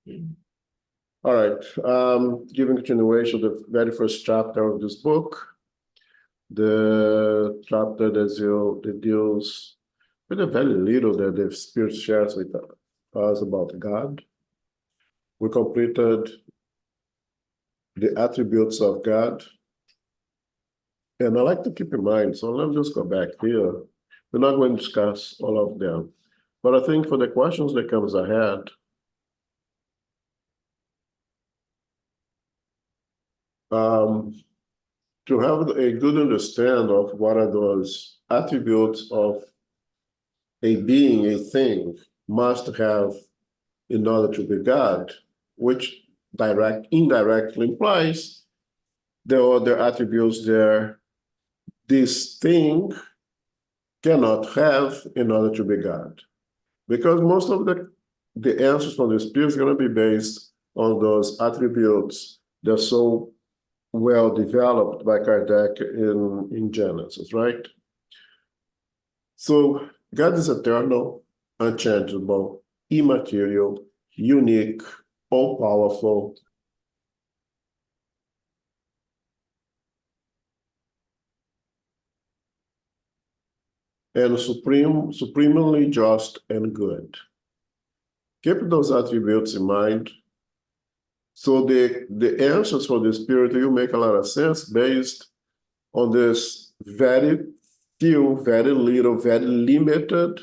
All right, giving continuation to the very first chapter of this book, the chapter that deals with a very little that the Spirit shares with us about God. We completed the attributes of God. And I like to keep in mind, so let me just go back here. We're not going to discuss all of them. But I think for the questions that comes ahead, to have a good understand of what are those attributes of a being, a thing, must have in order to be God, which indirectly implies there are other attributes there this thing cannot have in order to be God. Because most of the answers from the Spirit is going to be based on those attributes that are so well developed by Kardec in Genesis, right? So God is eternal, unchangeable, immaterial, unique, all-powerful, and supremely just and good. Keep those attributes in mind. So the answers for the Spirit will make a lot of sense based on this very few, very little, very limited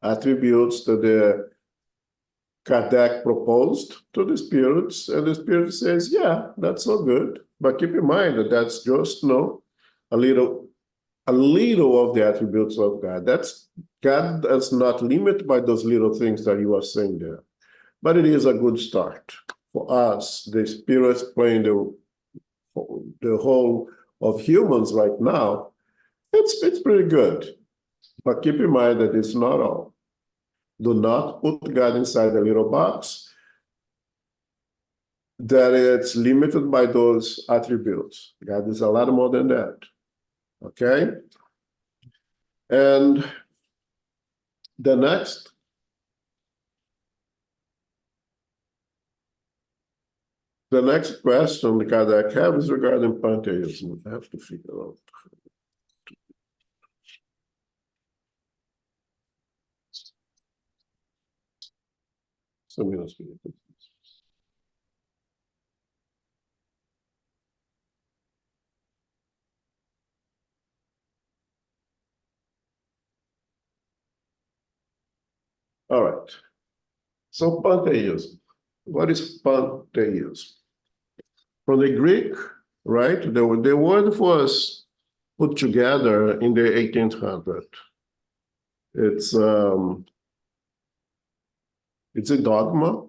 attributes that the Kardec proposed to the spirits, and the Spirit says, yeah, that's so good. But keep in mind that that's just a little of the attributes of God. God is not limited by those little things that you are saying there. But it is a good start for us. The Spirit playing the whole of humans right now. It's pretty good. But keep in mind that it's not all. Do not put God inside a little box that it's limited by those attributes. God is a lot more than that. Okay? And the next question that I have is regarding pantheism. I have to figure out. All right. So pantheism. What is pantheism? From the Greek, right? The word was put together in the 1800s. It's a dogma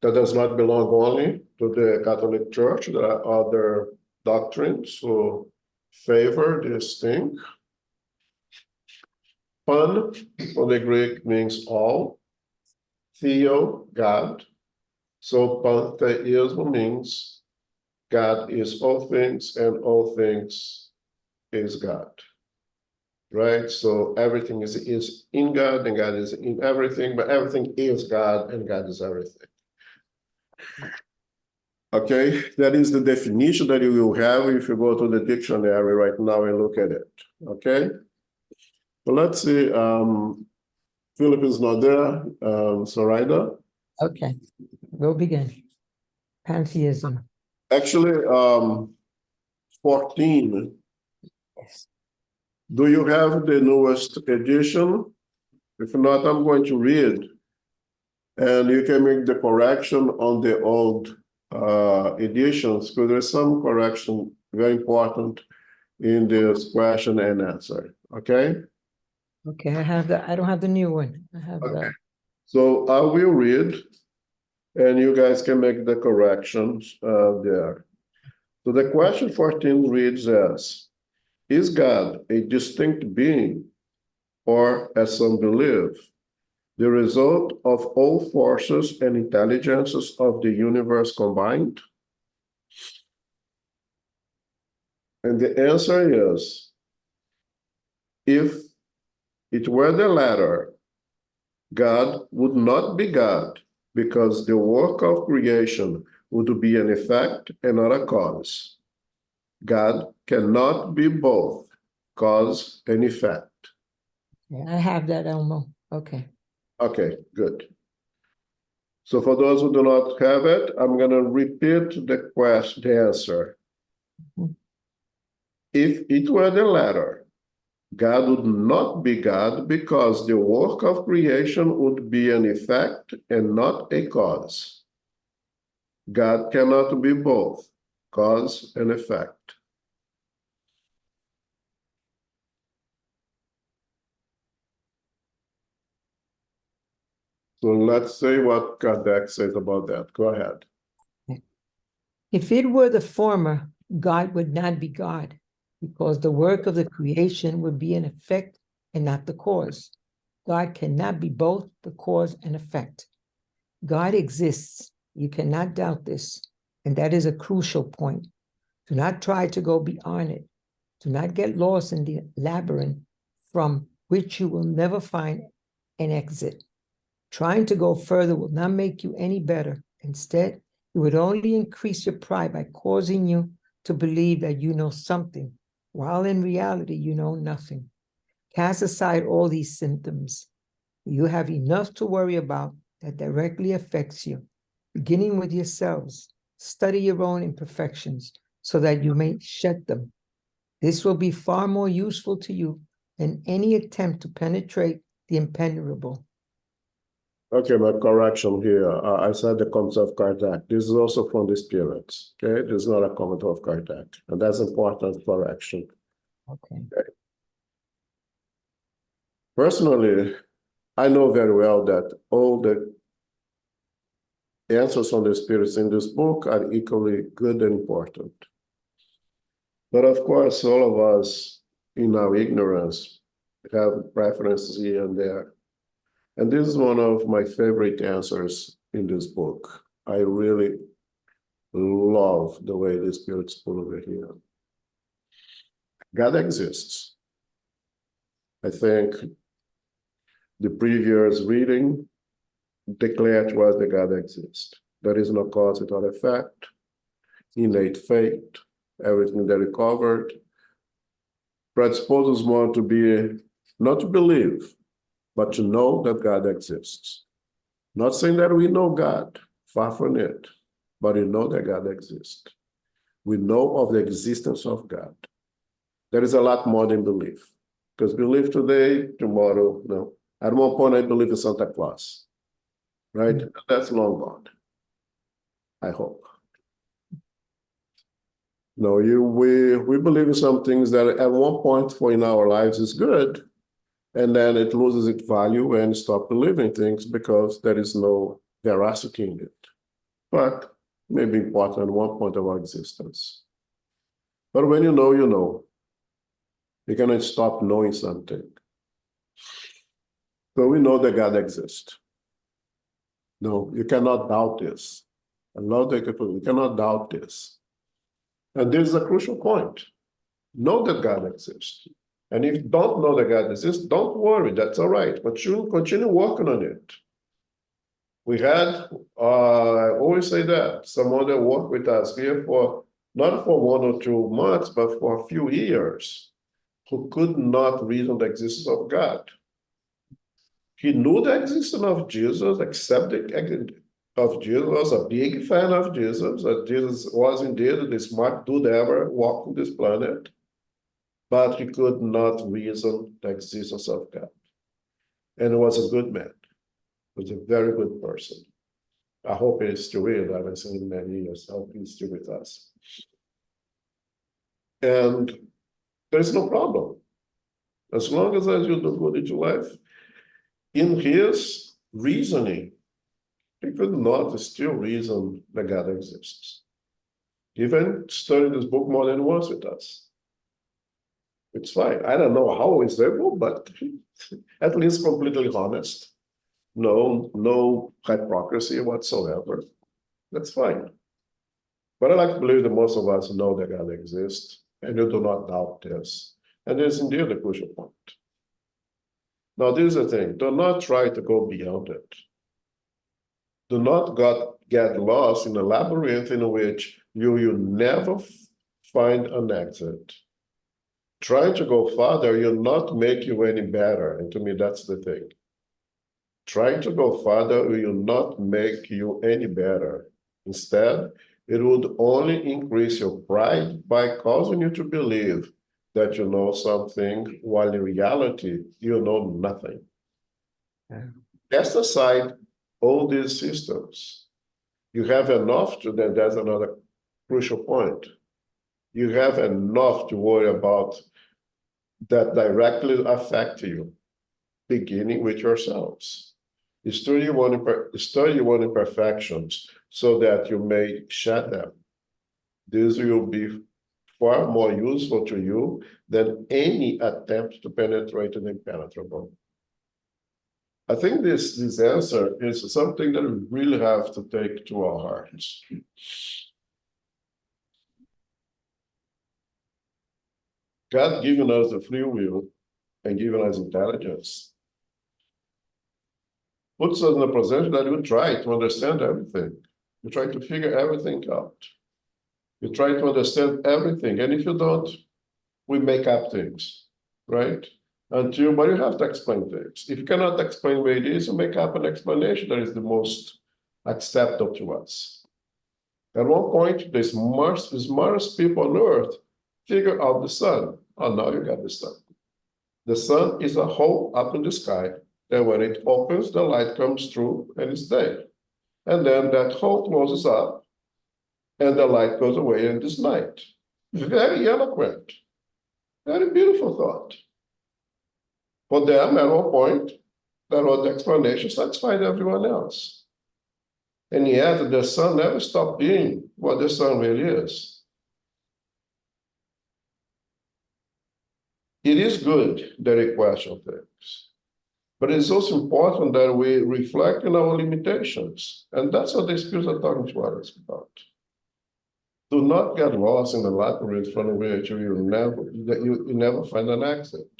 that does not belong only to the Catholic Church. There are other doctrines who favor this thing. Pan, from the Greek, means all. Theo, God. So pantheism means God is all things and all things is God. Right? So everything is in God and God is in everything, but everything is God and God is everything. Okay, that is the definition that you will have if you go to the dictionary right now and look at it. Okay, so let's see. Philip is not there. Zoraida. Okay, we'll begin. Pantheism. Actually, 14. Yes. Do you have the newest edition? If not, I'm going to read, and you can make the correction on the old editions, because there's some correction very important in this question and answer. Okay. Okay, I don't have the new one. I have Okay. So I will read, and you guys can make the corrections there. So the question 14 reads as, is God a distinct being, or, as some believe, the result of all forces and intelligences of the universe combined? And the answer is, if it were the latter, God would not be God, because the work of creation would be an effect and not a cause. God cannot be both cause and effect. Yeah, I have that, Elmo. Okay. Okay, good. So for those who do not have it, I'm going to repeat the answer. Mhm. If it were the latter, God would not be God because the work of creation would be an effect and not a cause. God cannot be both cause and effect. So let's see what Kardec says about that. Go ahead. If it were the former, God would not be God, because the work of the creation would be an effect and not the cause. God cannot be both the cause and effect. God exists. You cannot doubt this. And that is a crucial point. Do not try to go beyond it. Do not get lost in the labyrinth from which you will never find an exit. Trying to go further will not make you any better. Instead, it would only increase your pride by causing you to believe that you know something, while in reality you know nothing. Cast aside all these symptoms. You have enough to worry about that directly affects you, beginning with yourselves. Study your own imperfections so that you may shed them. This will be far more useful to you than any attempt to penetrate the impenetrable. Okay, my correction here. I said the comments of Kardec. This is also from the spirits. Okay, this is not a comment of Kardec, and that's important correction. Okay. Personally, I know very well that all the answers from the spirits in this book are equally good and important. But of course, all of us, in our ignorance, have preferences here and there. And this is one of my favorite answers in this book. I really love the way the spirits put over here. God exists. I think the previous reading declared to us that God exists. There is no cause without effect, innate faith, everything that we covered predisposes one to be, not to believe, but to know that God exists. Not saying that we know God, far from it, but we know that God exists. We know of the existence of God. There is a lot more than belief, because belief today, tomorrow, no. At one point, I believe in Santa Claus, right? That's long gone, I hope. No, we believe in some things that at one point for in our lives is good, and then it loses its value and stop believing things because there is no veracity in it. But may be important at one point of our existence. But when you know, you know. You cannot stop knowing something. So we know that God exists. No, you cannot doubt this. I love that you cannot doubt this. And this is a crucial point. Know that God exists. And if you don't know that God exists, don't worry, that's all right. But you continue working on it. We had, I always say that, someone that worked with us here for, not for 1 or 2 months, but for a few years, who could not reason the existence of God. He knew the existence of Jesus, accepted of Jesus, was a big fan of Jesus, that Jesus was indeed the smart dude ever walking this planet, but he could not reason the existence of God. And he was a good man. He was a very good person. I hope he's still with us. I haven't seen him in many years. I hope he's still with us. And there's no problem. As long as you do good in your life, in his reasoning, he could not still reason that God exists. He even studied this book more than once with us. It's fine. I don't know how he's able, but at least completely honest. No hypocrisy whatsoever. That's fine. But I like to believe that most of us know that God exists, and you do not doubt this. And this is indeed a crucial point. Now, this is the thing. Do not try to go beyond it. Do not get lost in a labyrinth in which you will never find an exit. Trying to go farther will not make you any better. And to me, that's the thing. Trying to go farther will not make you any better. Instead, it would only increase your pride by causing you to believe that you know something, while in reality, you know nothing. Cast aside all these systems. You have enough to, that's another crucial point. You have enough to worry about that directly affect you, beginning with yourselves. Study your imperfections so that you may shed them. This will be far more useful to you than any attempt to penetrate the impenetrable. I think this answer is something that we really have to take to our hearts. God given us the free will and given us intelligence puts us in a position that we try to understand everything. We try to figure everything out. You try to understand everything. And if you don't, we make up things, right? But you have to explain things. If you cannot explain where it is, you make up an explanation that is the most acceptable to us. At one point, the smartest people on earth figure out the sun. Oh, now you got the sun. The sun is a hole up in the sky, and when it opens, the light comes through and it's there. And then that hole closes up, and the light goes away in this night. Very eloquent, very beautiful thought. For them, at one point, that was the explanation satisfied everyone else. And yet, the sun never stopped being what the sun really is. It is good that we question things, but it's also important that we reflect on our limitations. And that's what the spirits are talking to us about. Do not get lost in the labyrinth from which you never find an exit.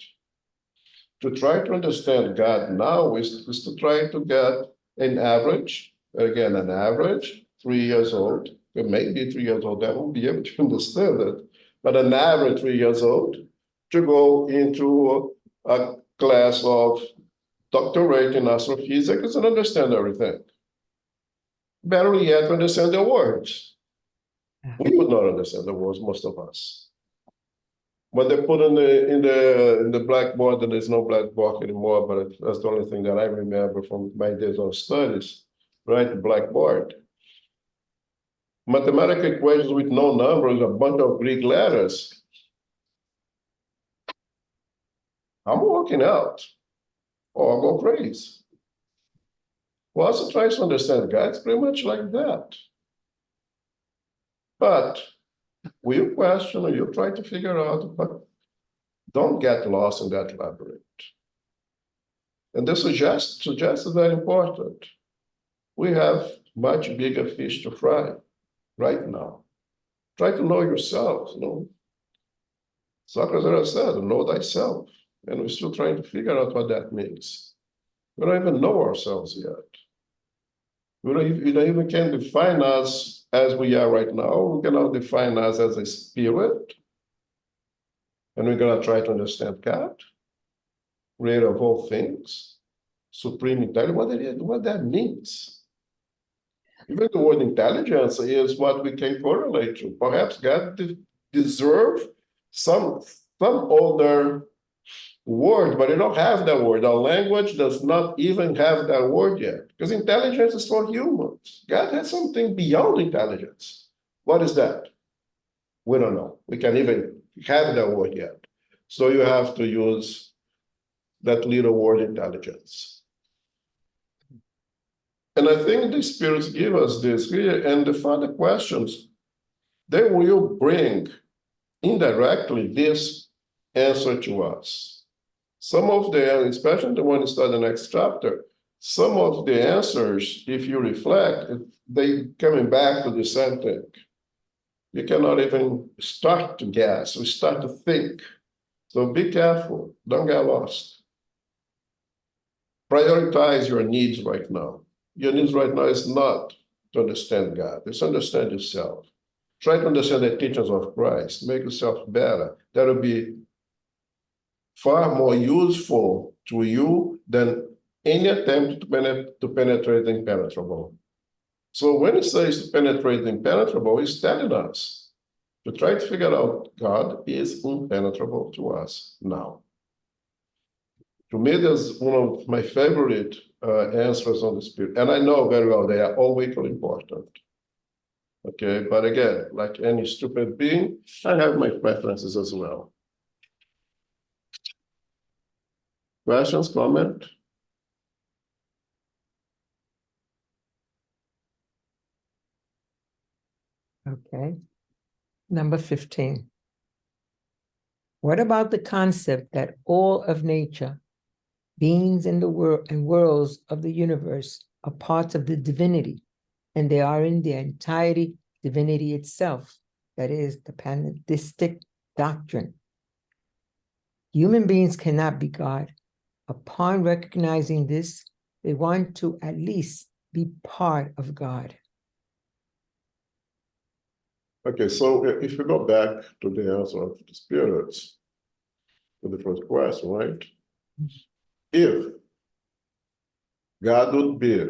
To try to understand God now is to try to get an average, again, an average 3 years old, it may be 3 years old, that won't be able to understand it, but an average 3 years old to go into a class of doctorate in astrophysics and understand everything. Better yet, understand the words. We would not understand the words, most of us. When they put in the blackboard, and there's no blackboard anymore, but that's the only thing that I remember from my days of studies, right? The blackboard. Mathematical equations with no numbers, a bunch of Greek letters. I'm walking out, or I'll go crazy. Well, also tries to understand God, it's pretty much like that. But we'll question or you'll try to figure out, but don't get lost in that labyrinth. And the suggestion is very important. We have much bigger fish to fry right now. Try to know yourself, Socrates said, know thyself. And we're still trying to figure out what that means. We don't even know ourselves yet. We don't even can define us as we are right now. We cannot define us as a spirit. And we're going to try to understand God, creator of all things, supreme intelligence, what that means. Even the word intelligence is what we can correlate to. Perhaps God deserves some other word, but you don't have that word. Our language does not even have that word yet, because intelligence is for humans. God has something beyond intelligence. What is that? We don't know. We can't even have that word yet. So you have to use that little word intelligence. And I think the spirits give us this here, and the further questions, they will bring indirectly this answer to us. Some of the, especially the one you start the next chapter, some of the answers, if you reflect, they coming back to the same thing. You cannot even start to guess, we start to think. So be careful, don't get lost. Prioritize your needs right now. your needs right now is not to understand God. It's understand yourself. Try to understand the teachings of Christ. Make yourself better. That will be far more useful to you than any attempt to penetrate the impenetrable. So when it says to penetrate the impenetrable, it's telling us to try to figure out God is impenetrable to us now. To me, that's one of my favorite answers on the Spirit. And I know very well they are all equally important. Okay, but again, like any stupid being, I have my preferences as well. Questions, comment? Okay. Number 15. What about the concept that all of nature, beings in the world and worlds of the universe are parts of the divinity, and they are in their entirety divinity itself? That is the pantheistic doctrine. Human beings cannot be God. Upon recognizing this, they want to at least be part of God. Okay, so if we go back to the answer of the spirits, to the first question, right? If God would be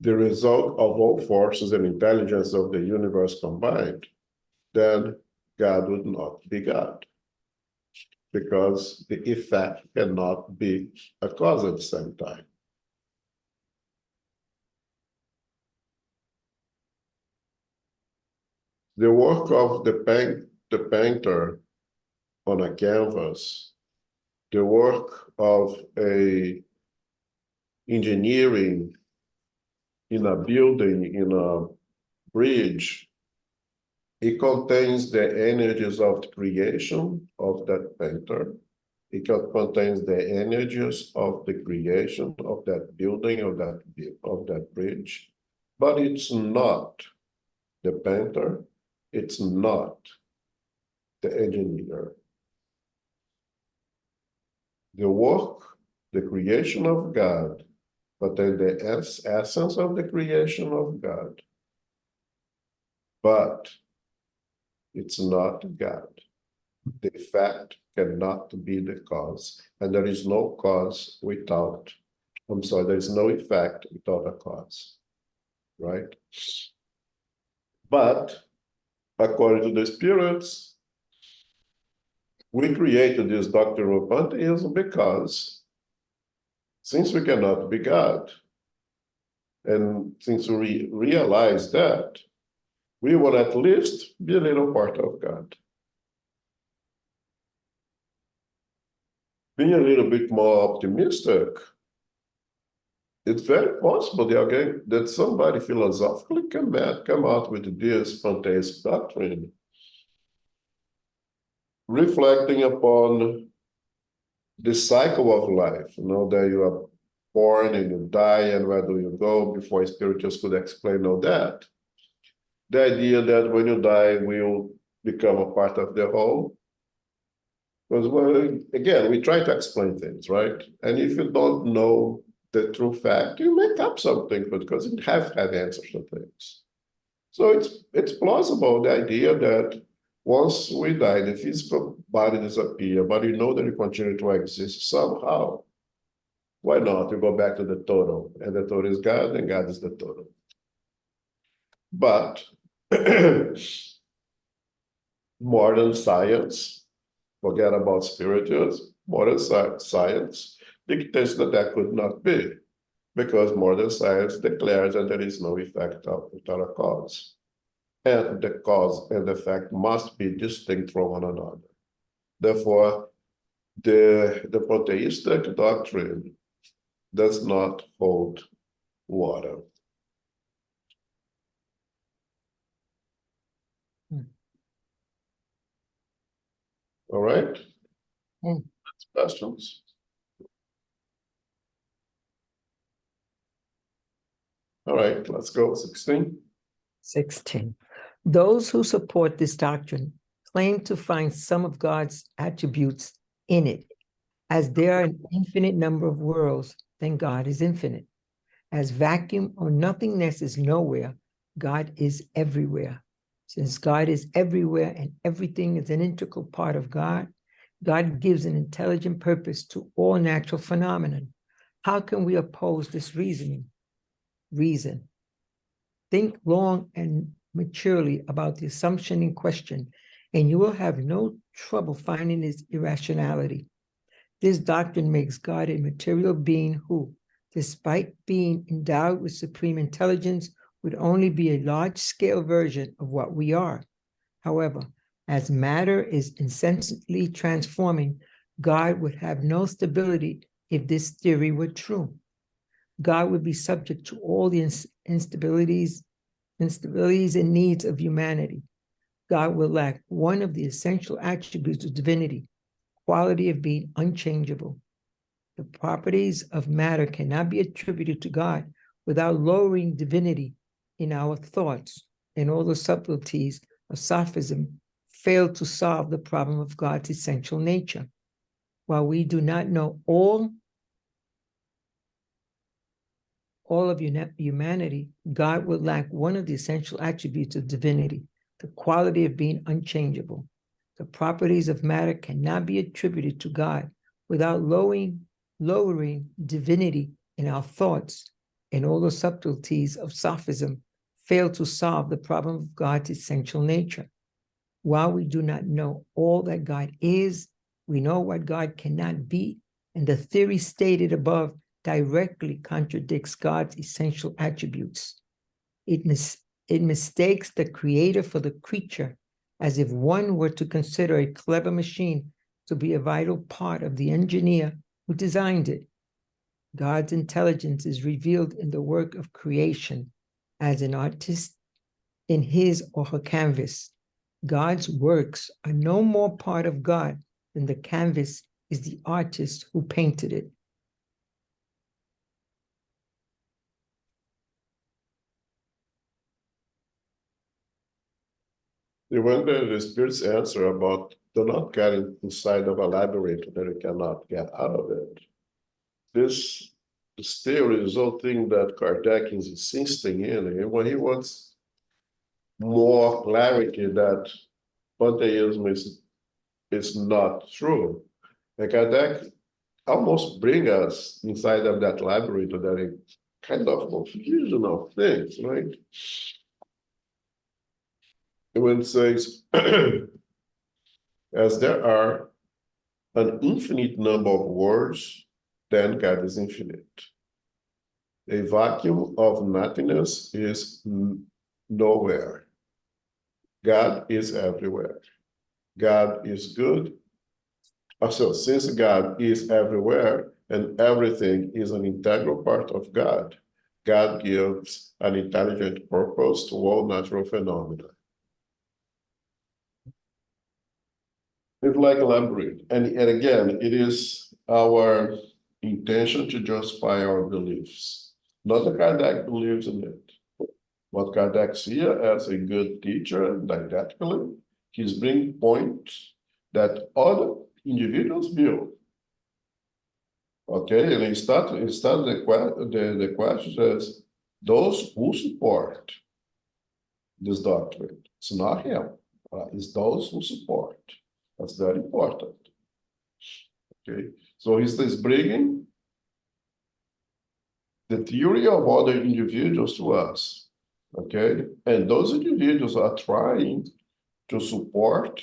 the result of all forces and intelligence of the universe combined, then God would not be God, because the effect cannot be a cause at the same time. The work of the painter on a canvas, the work of a engineering in a building, in a bridge, it contains the energies of the creation of that painter. It contains the energies of the creation of that building, of that bridge, but it's not the painter, it's not the engineer. The work, the creation of God, but then the essence of the creation of God. But it's not God. The effect cannot be the cause. And there is no cause without, there is no effect without a cause, right? But according to the spirits, we created this doctrine of pantheism because since we cannot be God, and since we realize that, we will at least be a little part of God. Being a little bit more optimistic, it's very possible that somebody philosophically come out with this pantheist doctrine, reflecting upon the cycle of life, that you are born and you die, and where do you go, before spirituals could explain all that. The idea that when you die, we'll become a part of the whole. Because, well, again, we try to explain things, right? And if you don't know the true fact, you make up something because you have answers to things. So it's plausible, the idea that once we die, the physical body disappears, but you know that you continue to exist somehow. Why not? You go back to the total, and the total is God, and God is the total. But modern science, forget about spirituals, modern science dictates that could not be, because modern science declares that there is no effect without a cause. And the cause and the effect must be distinct from one another. Therefore, the pantheistic doctrine does not hold water. All right? Questions? All right, let's go. 16. 16. Those who support this doctrine claim to find some of God's attributes in it, as there are an infinite number of worlds then God is infinite. As vacuum or nothingness is nowhere, God is everywhere. Since God is everywhere and everything is an integral part of God, God gives an intelligent purpose to all natural phenomena. How can we oppose this reasoning? Reason. Think long and maturely about the assumption in question, and you will have no trouble finding its irrationality. This doctrine makes God a material being who, despite being endowed with supreme intelligence, would only be a large-scale version of what we are. However, as matter is incessantly transforming, God would have no stability if this theory were true. God would be subject to all the instabilities and needs of humanity. God will lack one of the essential attributes of divinity, quality of being unchangeable. The properties of matter cannot be attributed to God without lowering divinity in our thoughts, and all the subtleties of sophism fail to solve the problem of God's essential nature. While we do not know all of humanity, God will lack one of the essential attributes of divinity, the quality of being unchangeable. The properties of matter cannot be attributed to God without lowering divinity in our thoughts, and all the subtleties of sophism fail to solve the problem of God's essential nature. While we do not know all that God is, we know what God cannot be, and the theory stated above directly contradicts God's essential attributes. It mistakes the creator for the creature, as if one were to consider a clever machine to be a vital part of the engineer who designed it. God's intelligence is revealed in the work of creation as an artist in his or her canvas. God's works are no more part of God than the canvas is the artist who painted it. When the spirits answer about do not get inside of a labyrinth that you cannot get out of it, this theory is all thing that Kardec is insisting in, and when he wants more clarity that Pantheism is not true. And Kardec almost bring us inside of that labyrinth, that kind of confusion of things, right? When it says, as there are an infinite number of words, then God is infinite. A vacuum of nothingness is nowhere. God is everywhere. God is good. So since God is everywhere and everything is an integral part of God, God gives an intelligent purpose to all natural phenomena. It's like a labyrinth. And again, it is our intention to justify our beliefs. Not that Kardec believes in it. What Kardec sees as a good teacher, didactically, he's bringing points that other individuals build. Okay, and he started the question as those who support this doctrine. It's not him, it's those who support. That's very important. Okay, so he's bringing the theory of other individuals to us. Okay, and those individuals are trying to support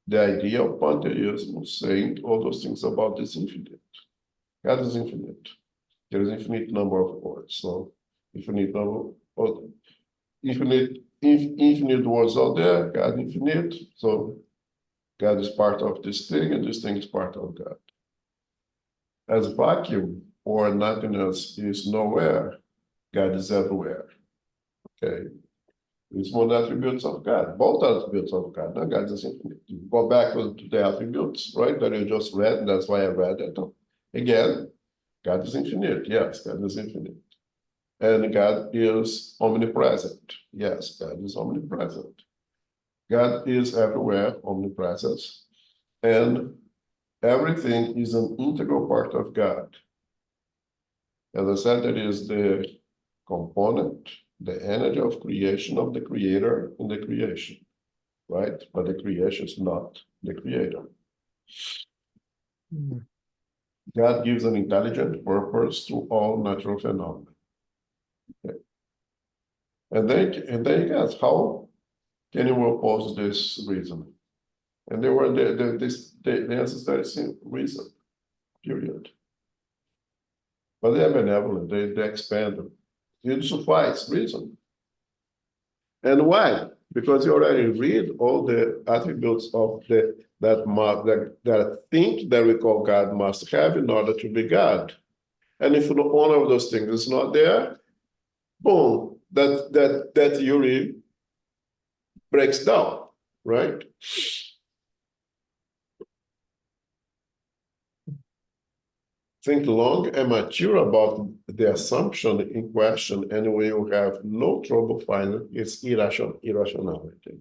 the idea of pantheism, saying all those things about this infinite. God is infinite. There is infinite number of words. So infinite number of infinite words out there, God infinite. So God is part of this thing, and this thing is part of God. As vacuum or nothingness is nowhere, God is everywhere. Okay. It's one of the attributes of God, both attributes of God. Now God is infinite. You go back to the attributes, right, that you just read, and that's why I read it. Again, God is infinite. Yes, God is infinite. And God is omnipresent. Yes, God is omnipresent. God is everywhere, omnipresent. And everything is an integral part of God. As I said, it is the component, the energy of creation of the creator in the creation, right? But the creation is not the creator. Mm. God gives an intelligent purpose to all natural phenomena. Okay. And then you ask, how can you oppose this reasoning? And they were the answer is very simple: reason, period. But they are benevolent, they expand them. It suffice, reason. And why? Because you already read all the attributes of that think that we call God must have in order to be God. And if one of those things is not there, boom, that theory breaks down, right? Think long and mature about the assumption in question, and we will have no trouble finding its irrationality.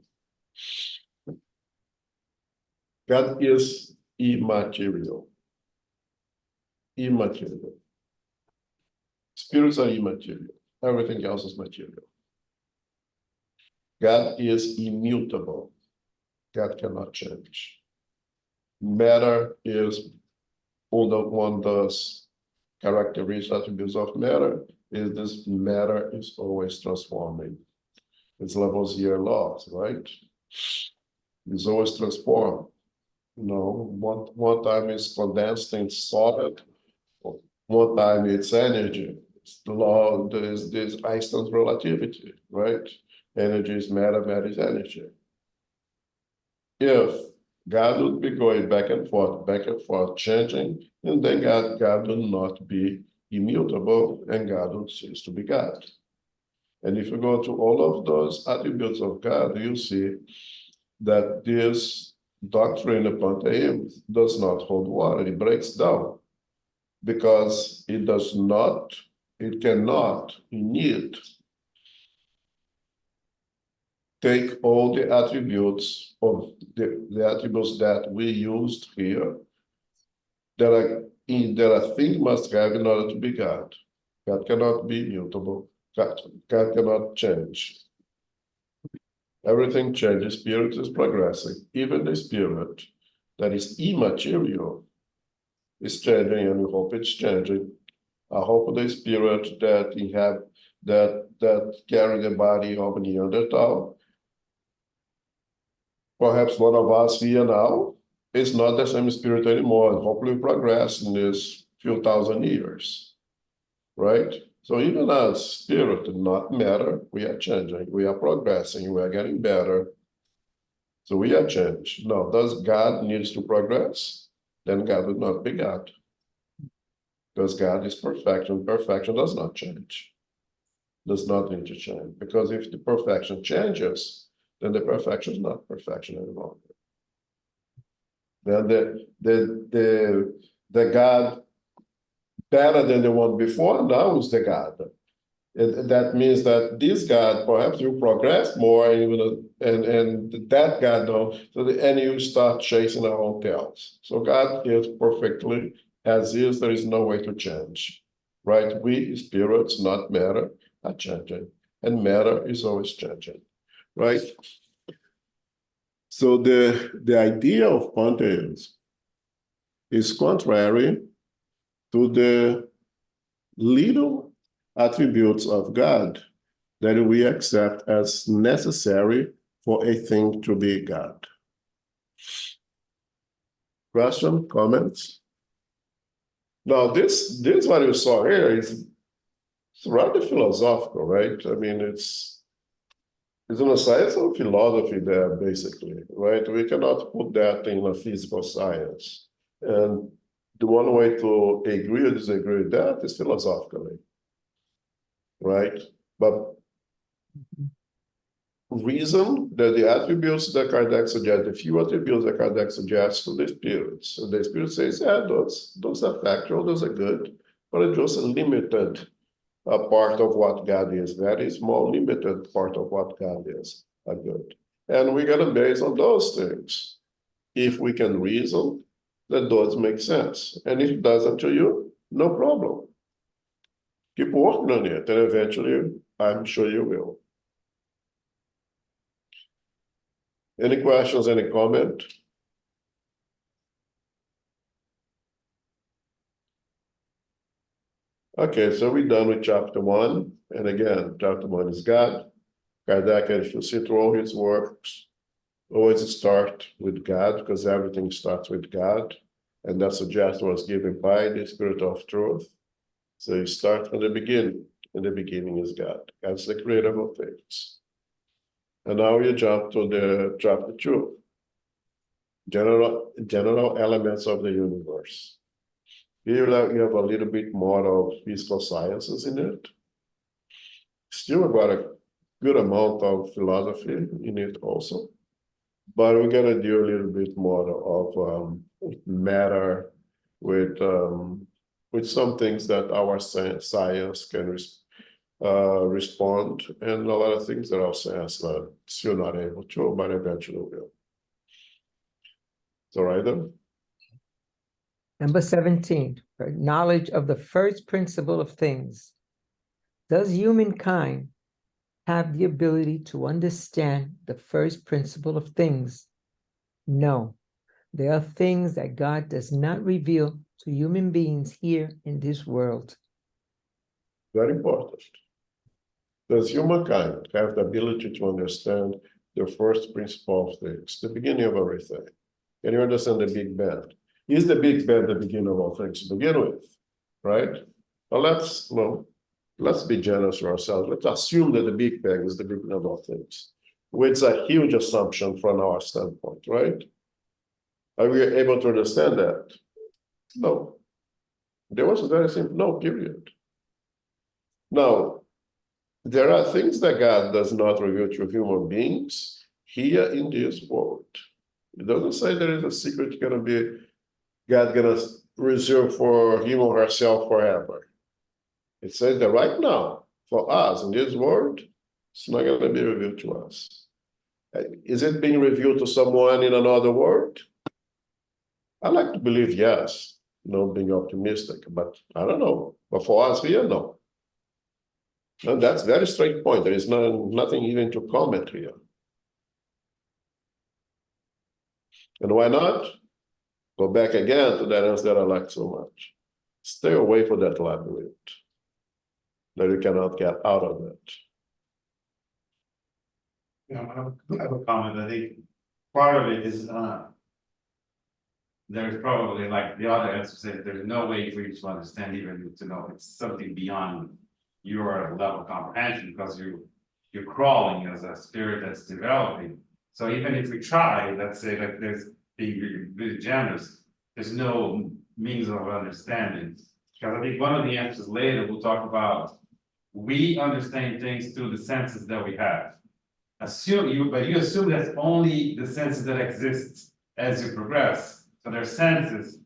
God is immaterial. Immaterial. Spirits are immaterial. Everything else is material. God is immutable. God cannot change. Matter is one of those characteristics, attributes of matter, is this matter is always transforming. It's Lavoisier laws, right? It's always transformed. You know, one time it's condensed in solid, one time it's energy. It's the law, there's Einstein's relativity, right? Energy is matter, matter is energy. If God would be going back and forth, changing, and then God will not be immutable, and God would cease to be God. And if you go to all of those attributes of God, you see that this doctrine of Pantheism does not hold water. It breaks down because it cannot, it need take all the attributes of the attributes that we used here that a thing must have in order to be God. God cannot be immutable. God cannot change. Everything changes. Spirit is progressing. Even the spirit that is immaterial is changing, and we hope it's changing. I hope the spirit that carry the body of Neanderthal, perhaps one of us here now, is not the same spirit anymore, and hopefully progress in this few thousand years, right? So even as spirit, not matter, we are changing, we are progressing, we are getting better. So we are changed. Now, does God needs to progress? Then God would not be God. Because God is perfection. Perfection does not change. Does not need to change. Because if the perfection changes, then the perfection is not perfection any longer. Then the God better than the one before now is the God. That means that this God perhaps will progress more, and that God don't. And you start chasing our own tails. So God is perfectly as is. There is no way to change, right? We spirits, not matter, are changing, and matter is always changing, right? So the idea of Pantheism is contrary to the little attributes of God that we accept as necessary for a thing to be God. Question, comments? Now, this what you saw here is rather philosophical, right? I mean, it's a science of philosophy there, basically, right? We cannot put that in a physical science. And the one way to agree or disagree with that is philosophically, right? But reason that the attributes that Kardec suggests, the few attributes that Kardec suggests to the spirits. So the spirit says, yeah, those are factual, those are good, but it's just a limited part of what God is. Very small, limited part of what God is are good. And we're going to base on those things. If we can reason, that does make sense. And if it doesn't to you, no problem. Keep working on it, and eventually, I'm sure you will. Any questions, any comment? Okay, so we're done with chapter 1. And again, chapter 1 is God. Kardec, if you see through all his works, always start with God, because everything starts with God. And that suggestion was given by the Spirit of Truth. So you start from the beginning, and the beginning is God. God's the creator of all things. And now you jump to the chapter 2, general elements of the universe. Here you have a little bit more of physical sciences in it. Still got a good amount of philosophy in it also. But we're gonna do a little bit more of matter with some things that our science can respond, and a lot of things that our science are still not able to, but eventually will. So right then. Number 17, for knowledge of the first principle of things. Does humankind have the ability to understand the first principle of things? No. There are things that God does not reveal to human beings here in this world. Very important. Does humankind have the ability to understand the first principle of things, the beginning of everything? Can you understand the Big Bang? Is the Big Bang the beginning of all things to begin with? Right? Well, let's be generous to ourselves. Let's assume that the Big Bang is the beginning of all things, which is a huge assumption from our standpoint, right? Are we able to understand that? No. There was a very simple no, period. Now, there are things that God does not reveal to human beings here in this world. It doesn't say there is a secret gonna be God gonna reserve for him or herself forever. It says that right now, for us in this world, it's not gonna be revealed to us. Is it being revealed to someone in another world? I like to believe yes, being optimistic, but I don't know. But for us here, no. And that's a very straight point. There is nothing even to comment here. And why not? Go back again to that answer that I like so much. Stay away from that labyrinth that you cannot get out of it. I have a comment. I think part of it is there's probably, like the other answer says, there's no way for you to understand, even to know it's something beyond your level of comprehension, because you're crawling as a spirit that's developing. So even if we try, let's say that there's being really generous, there's no means of understanding. Because I think one of the answers later we'll talk about, we understand things through the senses that we have. But you assume that's only the senses that exist as you progress. So there are senses,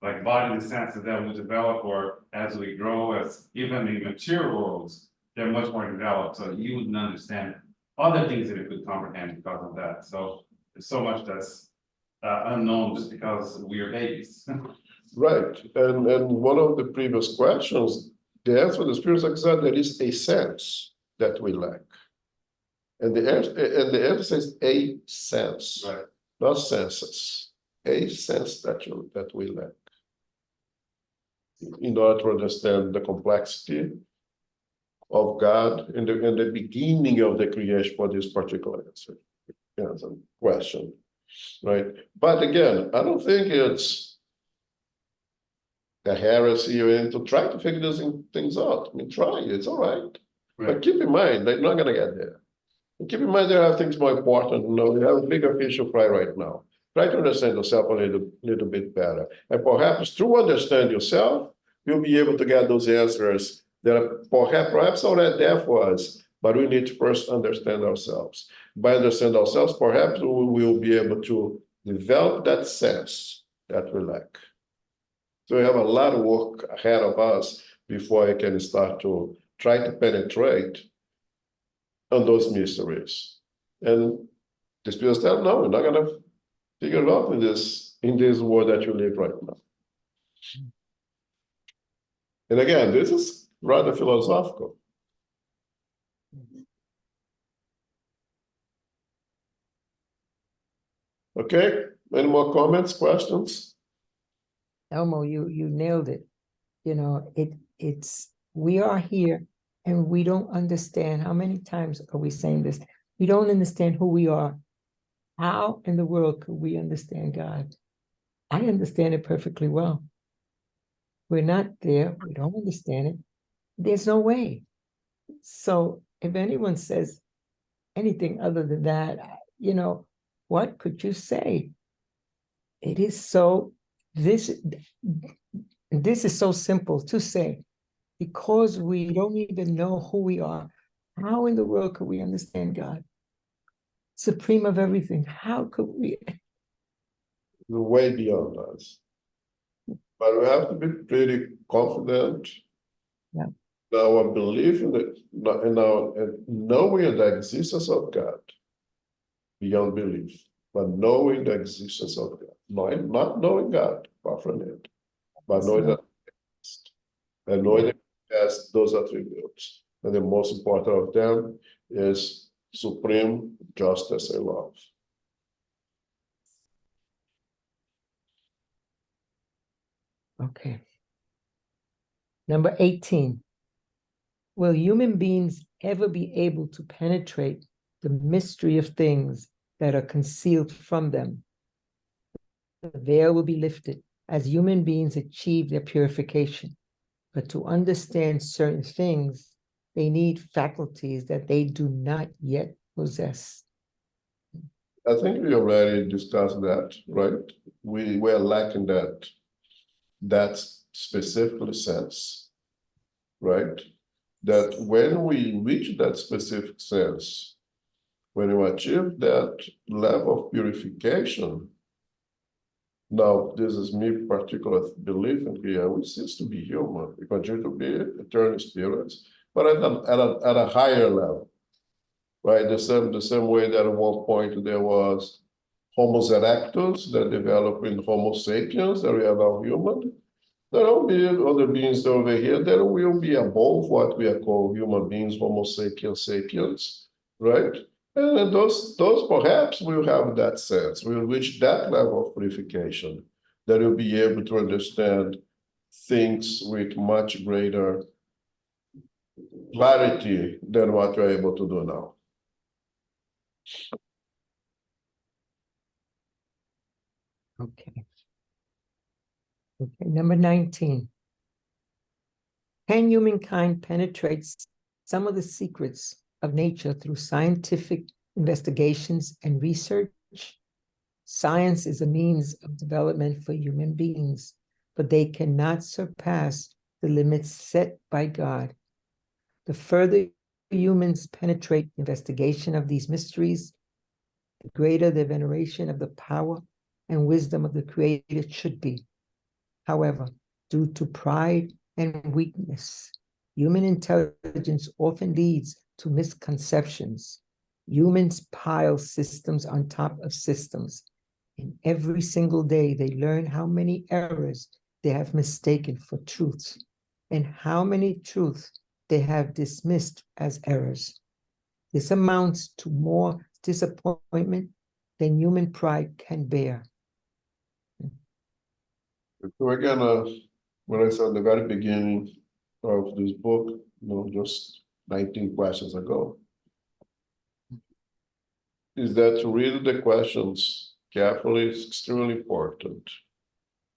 like bodily senses that will develop, or as we grow, as even in mature worlds, they're much more developed. So you wouldn't understand other things that you could comprehend because of that. So there's so much that's unknown just because we are babies. Right. And one of the previous questions, the answer of the Spirit said there is a sense that we lack. And the answer says a sense, Right. not senses. A sense that we lack. In order to understand the complexity of God and the beginning of the creation for this particular question, right? But again, I don't think it's a heresy or anything to try to figure these things out. I mean, try, it's all right. But keep in mind, they're not gonna get there. And keep in mind, there are things more important. You have a bigger fish to fry right now. Try to understand yourself a little bit better. And perhaps through understand yourself, you'll be able to get those answers that are perhaps already there for us, but we need to first understand ourselves. By understand ourselves, perhaps we will be able to develop that sense that we lack. So we have a lot of work ahead of us before we can start to try to penetrate on those mysteries. And the Spirit said, no, we're not gonna figure it out in this world that you live right now. And again, this is rather philosophical. Okay, any more comments, questions? Elmo, you nailed it. You know, it's we are here and we don't understand. How many times are we saying this? We don't understand who we are. How in the world could we understand God? I understand it perfectly well. We're not there. We don't understand it. There's no way. So if anyone says anything other than that, you know, what could you say? It is so, this is so simple to say, because we don't even know who we are. How in the world could we understand God? Supreme of everything. How could we? We're way beyond us. But we have to be pretty confident. Yeah. In our belief in knowing the existence of God beyond belief, but knowing the existence of God, not knowing God, far from it, but knowing that and knowing that He has those attributes. And the most important of them is supreme justice and love. Okay. Number 18. Will human beings ever be able to penetrate the mystery of things that are concealed from them? The veil will be lifted as human beings achieve their purification. But to understand certain things, they need faculties that they do not yet possess. I think we already discussed that, right? We're lacking that specific sense, right? That when we reach that specific sense, when you achieve that level of purification, now this is me particular belief in here, we cease to be human, we continue to be eternal spirits, but at a higher level, right? The same way that at one point there was Homo erectus that developed in Homo sapiens, that we are now human. There will be other beings over here that will be above what we are called human beings, Homo sapiens, right? And those perhaps will have that sense, will reach that level of purification, that will be able to understand things with much greater clarity than what we're able to do now. Okay. Okay, number 19. Can humankind penetrate some of the secrets of nature through scientific investigations and research? Science is a means of development for human beings, but they cannot surpass the limits set by God. The further humans penetrate investigation of these mysteries, the greater the veneration of the power and wisdom of the Creator should be. However, due to pride and weakness, human intelligence often leads to misconceptions. Humans pile systems on top of systems. And every single day, they learn how many errors they have mistaken for truths and how many truths they have dismissed as errors. This amounts to more disappointment than human pride can bear. So again, when I said at the very beginning of this book, just 19 questions ago, is that to read the questions carefully is extremely important.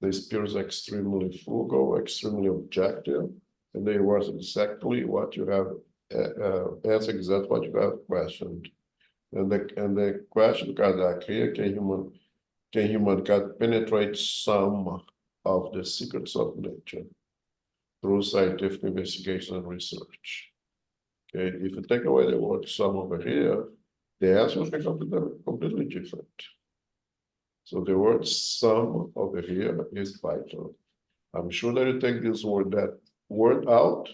The spirit is extremely frugal, extremely objective, and they was exactly what you have answered, exactly what you have questioned. And the question Kardec here, can humankind penetrate some of the secrets of nature through scientific investigation and research? Okay, if you take away the word some over here, the answer will be completely different. So the word some over here is vital. I'm sure that you take that word out,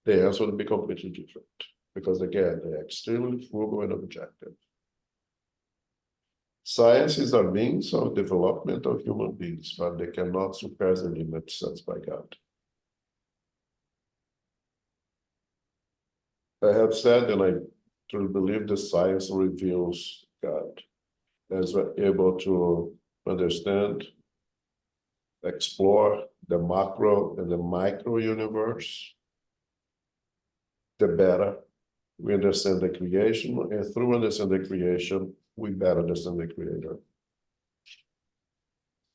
the answer will be completely different. Because again, they're extremely frugal and objective. Science is a means of development of human beings, but they cannot surpass the limits set by God. I have said, and I truly believe that science reveals God as we're able to understand, explore the macro and the micro universe, the better we understand the creation, and through understanding the creation, we better understand the creator.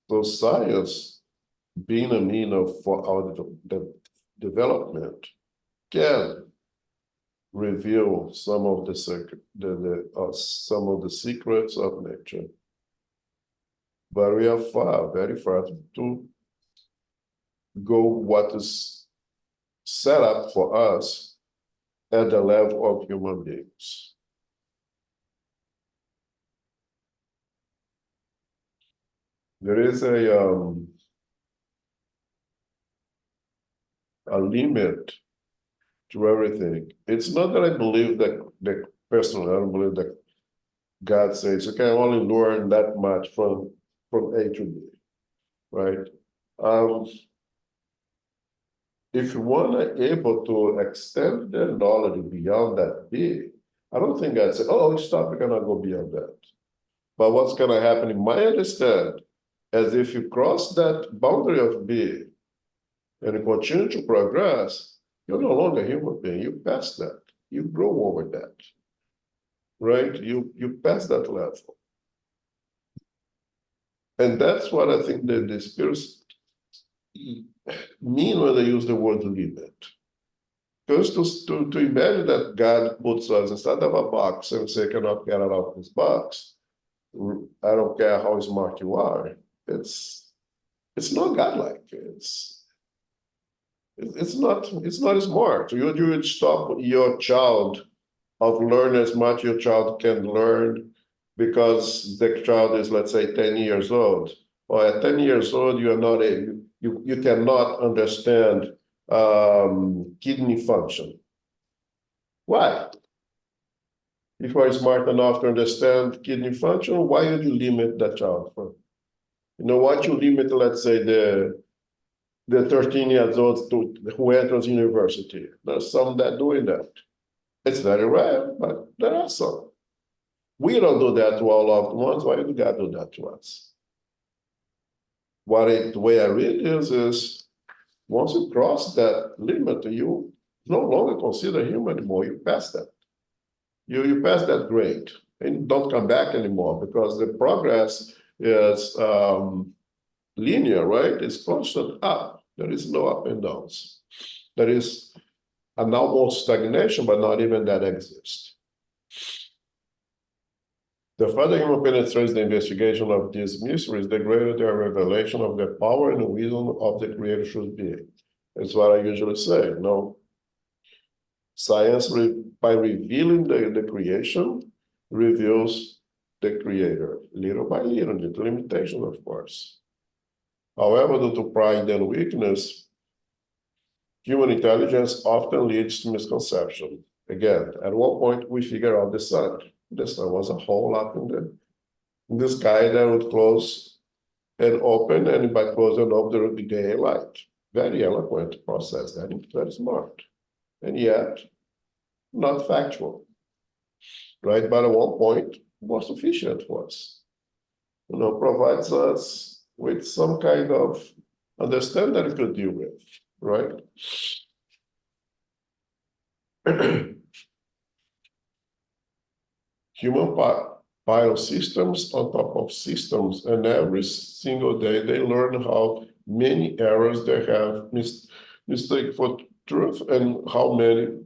So science, being a mean of for our development, can reveal some of the some of the secrets of nature. But we are very far to go what is set up for us at the level of human beings. There is a limit to everything. It's not that I believe that personally, I don't believe that God says you can only learn that much from A to B, right? If one are able to extend their knowledge beyond that B, I don't think I'd say, oh, stop, we cannot go beyond that. But what's going to happen, in my understand, as if you cross that boundary of B and you continue to progress, you're no longer a human being. You pass that. You grow over that, right? You pass that level. And that's what I think the spirits mean when they use the word limit. First, to imagine that God puts us inside of a box and say, cannot get out of this box. I don't care how smart you are. It's not godlike. It's not smart. You would stop your child of learning as much your child can learn because the child is, let's say, 10 years old. Or at 10 years old, you are not you cannot understand kidney function. Why? If you are smart enough to understand kidney function, why would you limit that child from? You know what you limit, let's say, the 13 years old who enters university. There's some that doing that. It's very rare, but there are some. We don't do that to our loved ones. Why would God do that to us? The way I read is once you cross that limit, you no longer consider human anymore. You pass that. You pass that grade and don't come back anymore because the progress is linear, right? It's constant up. There is no up and downs. There is an almost stagnation, but not even that exists. The further human penetrates the investigation of these mysteries, the greater their revelation of the power and wisdom of the Creator should be. That's what I usually say. No, science, by revealing the creation, reveals the Creator, little by little, with limitation, of course. However, due to pride and weakness, human intelligence often leads to misconception. Again, at one point, we figure out the sun. The sun was a hole up in the sky that would close and open, and by closing and open, there would be daylight. Very eloquent process, very smart. And yet, not factual, right? But at one point, more sufficient for us. Provides us with some kind of understanding that we could deal with, right? Human pile systems on top of systems, and every single day they learn how many errors they have mistake for truth and how many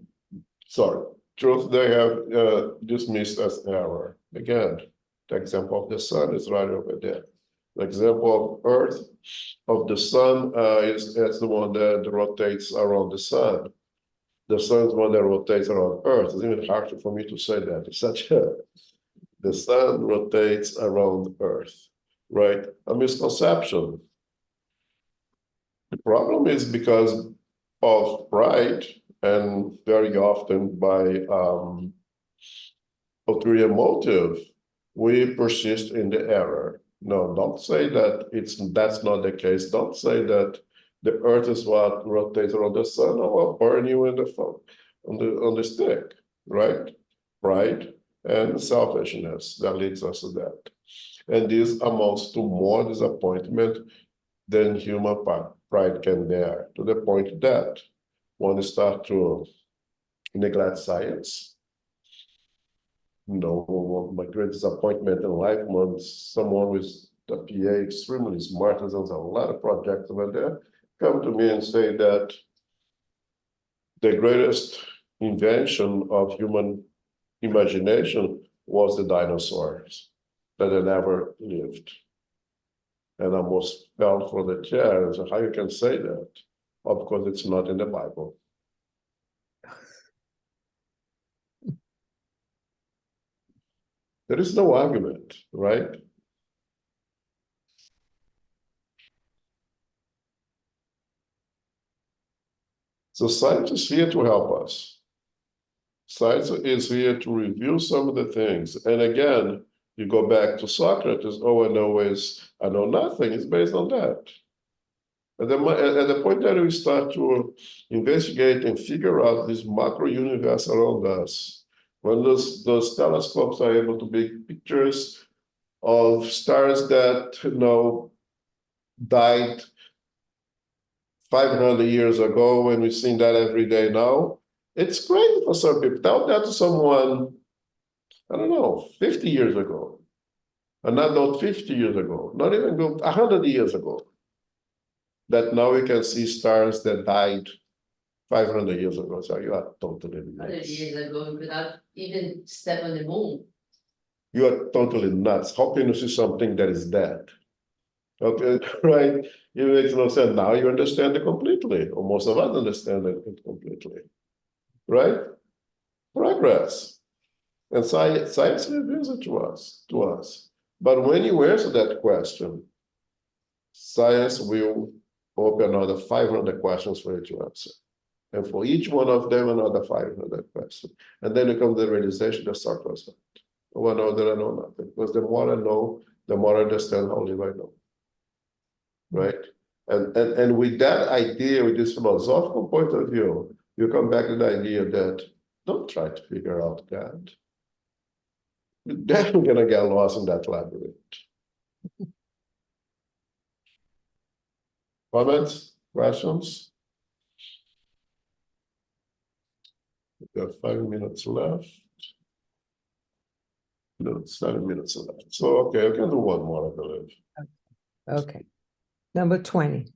truth they have dismissed as error. Again, the example of the sun is right over there. The example of Earth, of the sun, is the one that rotates around the sun. The sun is one that rotates around Earth. It's even harder for me to say that. It's such a, the sun rotates around Earth, right? A misconception. The problem is because of pride, and very often by ulterior motive, we persist in the error. No, don't say that that's not the case. Don't say that the Earth is what rotates around the sun, or will burn you in the on the stick, right? Pride and selfishness that leads us to that. And this amounts to more disappointment than human pride can bear, to the point that one start to neglect science. My great disappointment in life was someone with a PA, extremely smart, and there's a lot of projects over there, come to me and say that the greatest invention of human imagination was the dinosaurs, that they never lived. And I almost fell for the chair. So how you can say that? Well, because it's not in the Bible. There is no argument, right? So science is here to help us. Science is here to review some of the things. And again, you go back to Socrates, all I know is I know nothing. It's based on that. At the point that we start to investigate and figure out this macro universe around us, when those telescopes are able to make pictures of stars that died 500 years ago, and we've seen that every day now, it's great for some people. Tell that to someone, I don't know, 50 years ago, and not 50 years ago, not even 100 years ago, that now we can see stars that died 500 years ago. So you are totally 100 nuts. years ago, we could not even step on the moon. You are totally nuts. How can you see something that is dead? Okay, right? It makes no sense. Now you understand it completely, or most of us understand it completely, right? Progress. And science reveals it to us. But when you answer that question, science will open another 500 questions for you to answer. And for each one of them, another 500 questions. And then it comes the realization that start us out. Oh, I know that I know nothing. Because the more I know, the more I understand how little I know. Right? And with that idea, with this philosophical point of view, you come back to the idea that don't try to figure out God. You're definitely going to get lost in that labyrinth. Comments? Questions? We have 5 minutes left. No, 7 minutes left. So, okay, I can do one more, I believe. Okay. Number 20.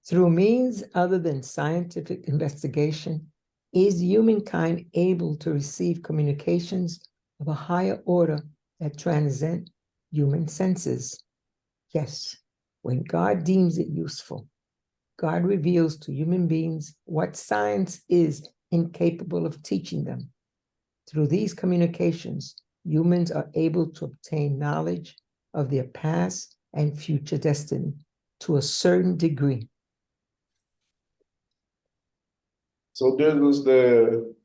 Through means other than scientific investigation, is humankind able to receive communications of a higher order that transcend human senses? Yes, when God deems it useful, God reveals to human beings what science is incapable of teaching them. Through these communications, humans are able to obtain knowledge of their past and future destiny to a certain degree. So this is the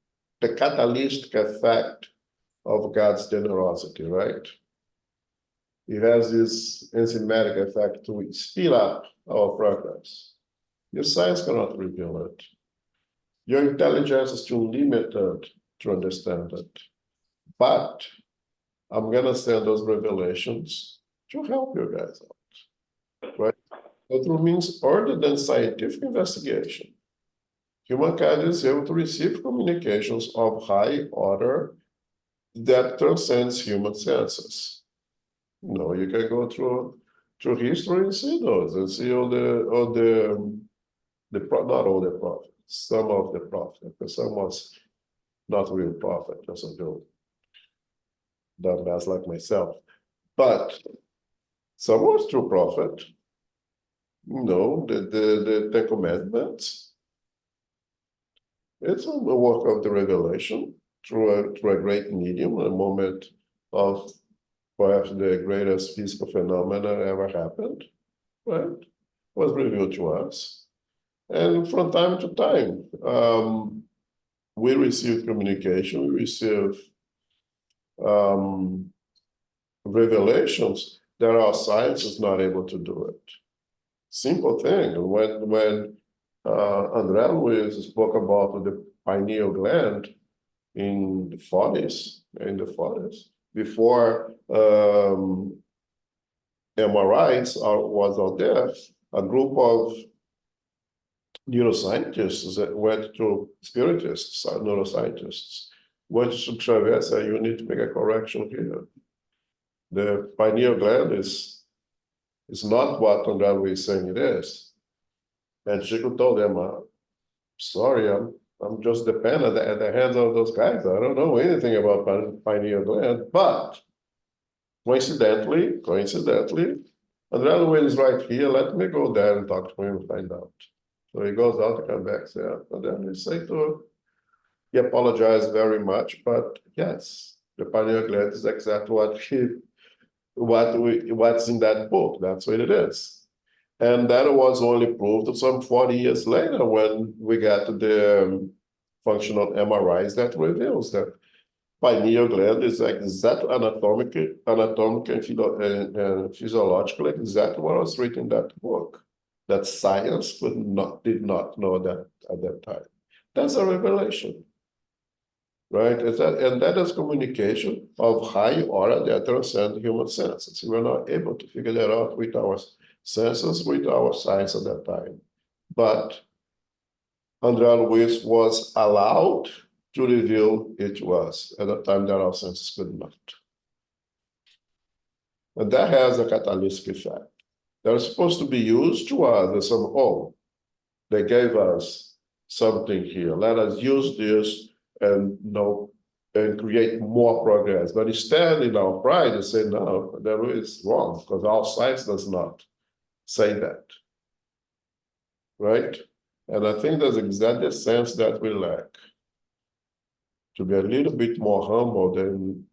catalytic effect of God's generosity, right? It has this enzymatic effect to speed up our progress. Your science cannot reveal it. Your intelligence is too limited to understand it. But I'm going to send those revelations to help you guys out, right? So through means other than scientific investigation, humankind is able to receive communications of high order that transcends human senses. You can go through history and see those, and see not all the prophets, some of the prophets, because some was not real prophet, just a real dumbass like myself. But some was true prophet. The Ten Commandments. It's a work of the revelation through a great medium, a moment of perhaps the greatest physical phenomena ever happened, right? Was revealed to us. And from time to time, we receive communication, we receive revelations that our science is not able to do it. Simple thing. When André Luiz spoke about the pineal gland in the 40s, before MRIs was out there. A group of neuroscientists that went to spiritists, neuroscientists, went to Xavier, said, you need to make a correction here. The pineal gland is not what Andrade is saying it is. And Chico told them, sorry, I'm just dependent at the hands of those guys. I don't know anything about pineal gland, but coincidentally, Andrade is right here. Let me go there and talk to him and find out. So he goes out and comes back, and then he say to her, he apologized very much, but yes, the pineal gland is exactly what's in that book. That's what it is. And that was only proved some 40 years later when we got to the functional MRIs that reveals that pineal gland is exactly anatomically and physiologically exactly what was written in that book. That science did not know that at that time. That's a revelation, right? And that is communication of high order that transcends human senses. We're not able to figure that out with our senses, with our science at that time. But André Luiz was allowed to reveal it to us at a time that our senses could not. And that has a catalytic effect. They're supposed to be used to us as they gave us something here. Let us use this and create more progress. But instead, in our pride, they say, no, that is wrong, because our science does not say that. Right? And I think there's exactly a sense that we lack. To be a little bit more humble and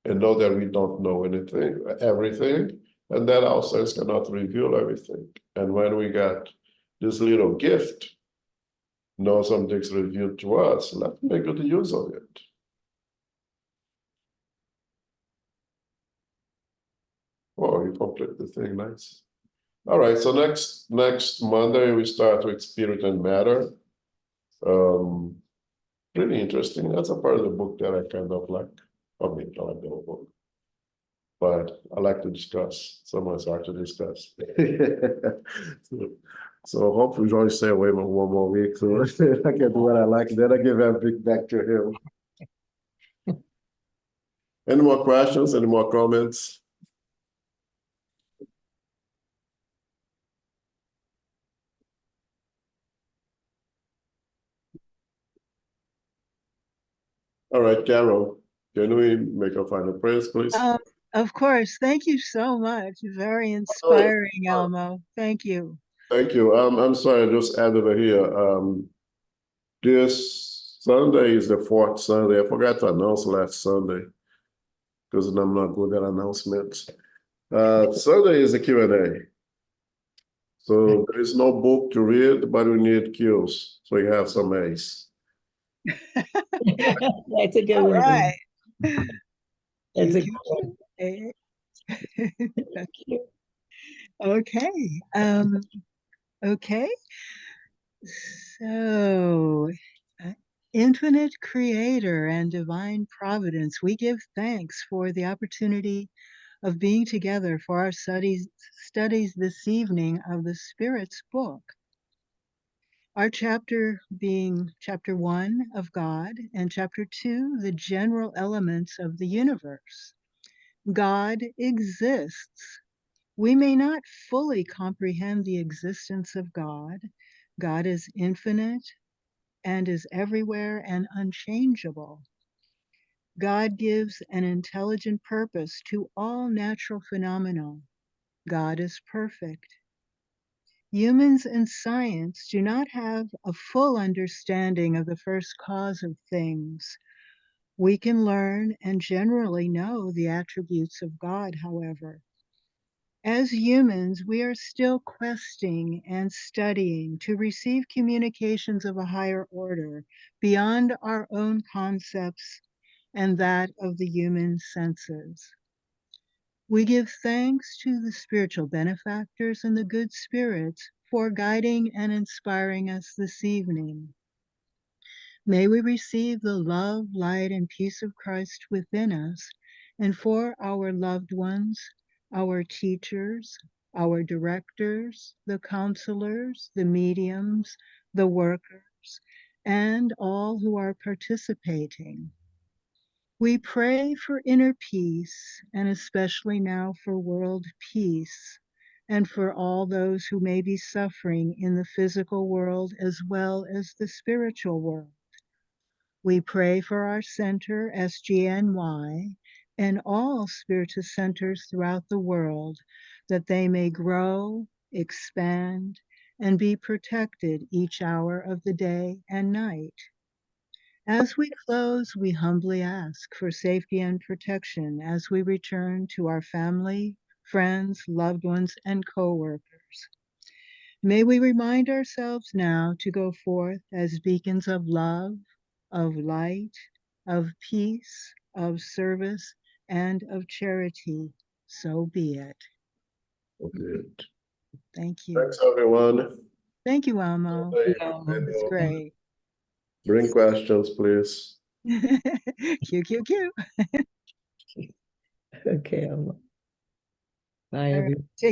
know that we don't know everything, and that our sense cannot reveal everything. And when we got this little gift, know something's revealed to us, let's make good use of it. Oh, you complete the thing, nice. All right, so next Monday we start with spirit and matter. Really interesting. That's a part of the book that I kind of like. I mean, I like the whole book, but I like to discuss. Someone's hard to discuss. So hopefully Johnny stay away for one more week, so I can do what I like. Then I give everything back to him. Any more questions? Any more comments? All right, Carol, can we make a final prayer, please? Of course. Thank you so much. Very inspiring, Elmo. Thank you. Thank you. I'm sorry, I just added over here. This Sunday is the fourth Sunday. I forgot to announce last Sunday because I'm not good at announcements. Sunday is a Q&A. So there is no book to read, but we need Qs. So you have some A's. That's a good All one. right. That's a good one. Okay. Okay. So, infinite creator and divine providence, we give thanks for the opportunity of being together for our studies this evening of the Spirit's book. Our chapter being chapter 1 of God and chapter 2, the general elements of the universe. God exists. We may not fully comprehend the existence of God. God is infinite and is everywhere and unchangeable. God gives an intelligent purpose to all natural phenomena. God is perfect. Humans and science do not have a full understanding of the first cause of things. We can learn and generally know the attributes of God, however. As humans, we are still questing and studying to receive communications of a higher order beyond our own concepts and that of the human senses. We give thanks to the spiritual benefactors and the good spirits for guiding and inspiring us this evening. May we receive the love, light, and peace of Christ within us, and for our loved ones, our teachers, our directors, the counselors, the mediums, the workers, and all who are participating. We pray for inner peace, and especially now for world peace, and for all those who may be suffering in the physical world as well as the spiritual world. We pray for our center, SGNY, and all Spiritus centers throughout the world, that they may grow, expand, and be protected each hour of the day and night. As we close, we humbly ask for safety and protection as we return to our family, friends, loved ones, and co-workers. May we remind ourselves now to go forth as beacons of love, of light, of peace, of service, and of charity. So be it. Good. Thank you. Thanks, everyone. Thank you, Elmo. It's great. Bring questions, please. Cute, cute, cute. Okay, bye, right. everyone.